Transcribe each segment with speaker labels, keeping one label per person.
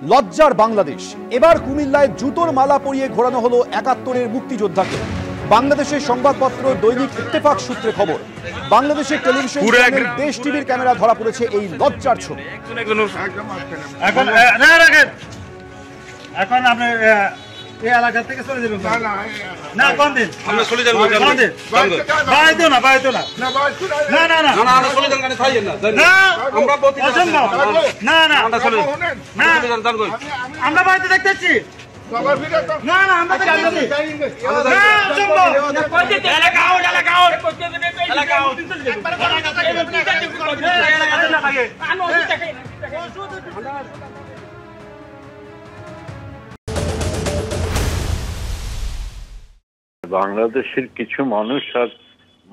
Speaker 1: লজ্জার বাংলাদেশ। এবার কুমিল্লায় জুতোর মালা পরিয়ে ঘোরানো হলো ৭১-এর মুক্তিযোদ্ধাকে। বাংলাদেশের সংবাদপত্র দৈনিক ইত্তেফাক সূত্রে খবর, বাংলাদেশের টেলিভিশন চ্যানেল দেশ টিভির ক্যামেরা ধরা পড়েছে এই লজ্জার ছবি।
Speaker 2: এখন আপনি এই এলাকা থেকে চলে যাবেন না? কোন দিন আমরা চলে যাব? কোন দিন বাইতো না বাইতো না না না না না আমরা চলে যান গানে থাইয়েন না আমরা প্রতি না না আমরা চলে না যান কই আমরা বাইতে দেখতেছি বাবা ভিড় তো না না আমরা দেখতেছি না সম্ভব এলাকা আউট এলাকা আউট এলাকা আউট
Speaker 3: বাংলাদেশের কিছু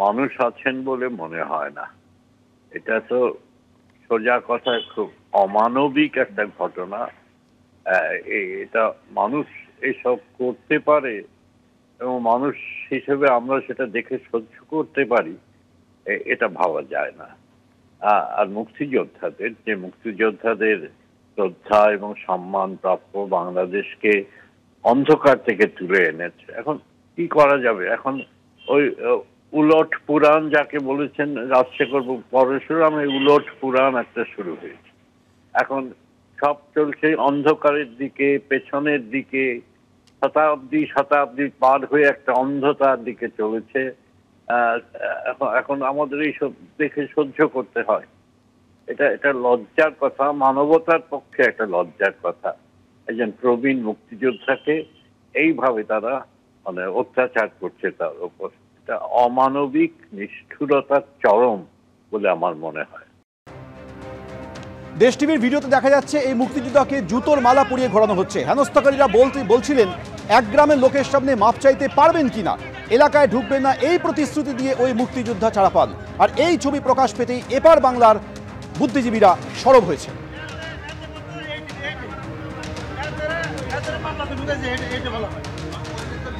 Speaker 3: মানুষ আছেন বলে মনে হয় না। এটা তো সোজা কথা, খুব অমানবিক একটা ঘটনা। এটা মানুষ এসব করতে পারে এবং মানুষ হিসেবে আমরা সেটা দেখে সহ্য করতে পারি, এটা ভাবা যায় না। আর মুক্তিযোদ্ধাদের শ্রদ্ধা এবং সম্মান প্রাপ্য, বাংলাদেশকে অন্ধকার থেকে তুলে এনেছে। এখন কি করা যাবে? এখন ওই উলট পুরাণ যাকে বলেছেন রাজশেখর পরশুরাম, এই উলট পুরাণ একটা শুরু হয়েছে। এখন সব চলছে অন্ধকারের দিকে, পেছনের দিকে, শতাব্দী পার হয়ে একটা অন্ধতার দিকে চলেছে। এখন আমাদের এইসব দেখে সহ্য করতে হয়। এটা লজ্জার কথা, মানবতার পক্ষে একটা লজ্জার কথা। একজন প্রবীণ মুক্তিযোদ্ধাকে এইভাবে তারা অত্যাচার করছে তার উপর। এটা অমানবিক নিষ্ঠুরতার চরম বলে আমার মনে হয়।
Speaker 1: দেশ টিভির ভিডিওতে দেখা যাচ্ছে এই মুক্তিযোদ্ধাকে জুতোর মালা পরিয়ে ঘোরানো হচ্ছে। হেনস্থাকারীরা বলছিলেন এক গ্রামের লোকের সামনে মাপ চাইতে পারবেন কিনা, এলাকায় ঢুকবেন না, এই প্রতিশ্রুতি দিয়ে ওই মুক্তিযোদ্ধা ছাড়া পান। আর এই ছবি প্রকাশ পেতেই এপার বাংলার বুদ্ধিজীবীরা সরব হয়েছে।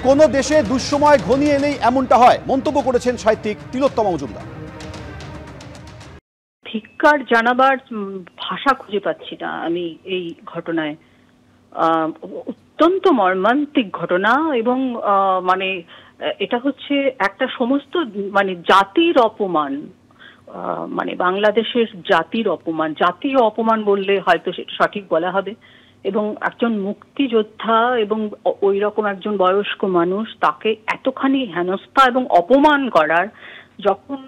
Speaker 1: কোন দেশে দুঃসময় ঘনিয়ে এলেই এমনটা হয়, মন্তব্য করেছেন সাহিত্যিক তিলোত্তমা মজুমদার।
Speaker 4: ধিক্কার জানাবার ভাষা খুঁজে পাচ্ছি না আমি এই ঘটনায়। অত্যন্ত মর্মান্তিক ঘটনা এবং মানে এটা হচ্ছে একটা সমস্ত জাতির অপমান, মানে বাংলাদেশের জাতির অপমান, জাতীয় অপমান বললে হয়তো সেটা সঠিক বলা হবে। এবং একজন মুক্তিযোদ্ধা এবং ওই রকম একজন বয়স্ক মানুষ, তাকে এতখানি হেনস্থা এবং অপমান করার, যখন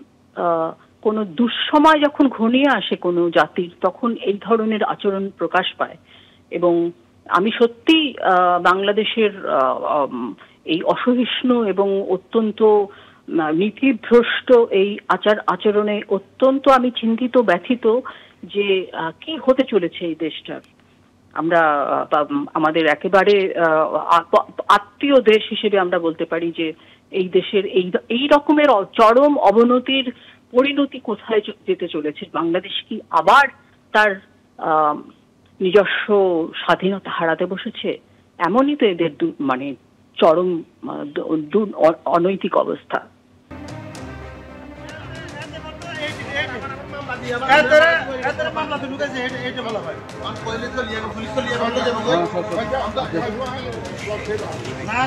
Speaker 4: কোনো দুঃসময় যখন ঘনিয়ে আসে কোনো জাতির, তখন এই ধরনের আচরণ প্রকাশ পায়। এবং আমি সত্যি বাংলাদেশের এই অসহিষ্ণু এবং অত্যন্ত নীতিভ্রষ্ট এই আচরণে অত্যন্ত আমি চিন্তিত, ব্যথিত যে কি হতে চলেছে এই দেশটার। আমরা আমাদের একেবারে আত্মীয় দেশ হিসেবে আমরা বলতে পারি যে এই দেশের এই রকমের চরম অবনতির পরিণতি কোথায় যেতে চলেছে। বাংলাদেশ কি আবার তার নিজস্ব স্বাধীনতা হারাতে বসেছে? এমনই তো এদের চরম অনৈতিক অবস্থা।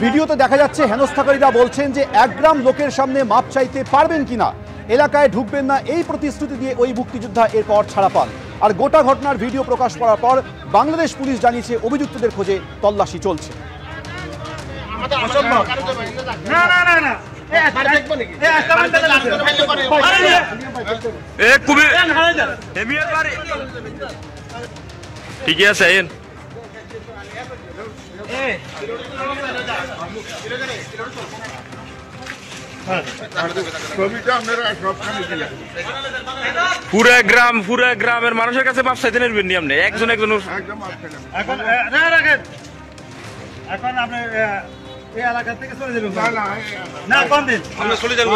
Speaker 1: ভিডিওতে দেখা যাচ্ছে হেনস্থাকারীরা বলছেন যে এক গ্রাম লোকের সামনে মাপ চাইতে পারবেন কিনা, এলাকায় ঢুকবেন না, এই প্রতিশ্রুতি দিয়ে ওই মুক্তিযোদ্ধা এরপর ছাড়া পান। আর গোটা ঘটনার ভিডিও প্রকাশ করার পর বাংলাদেশ পুলিশ জানিয়েছে অভিযুক্তদের খোঁজে তল্লাশি চলছে।
Speaker 5: ঠিকই আছে। পুরা গ্রামের মানুষের কাছে মাপ চাইতে নেবেন নি আপনি? একজন
Speaker 2: এখন আপনি এই এলাকা থেকে চলে যাবেন না? কোন দিন আমরা চলে যাব?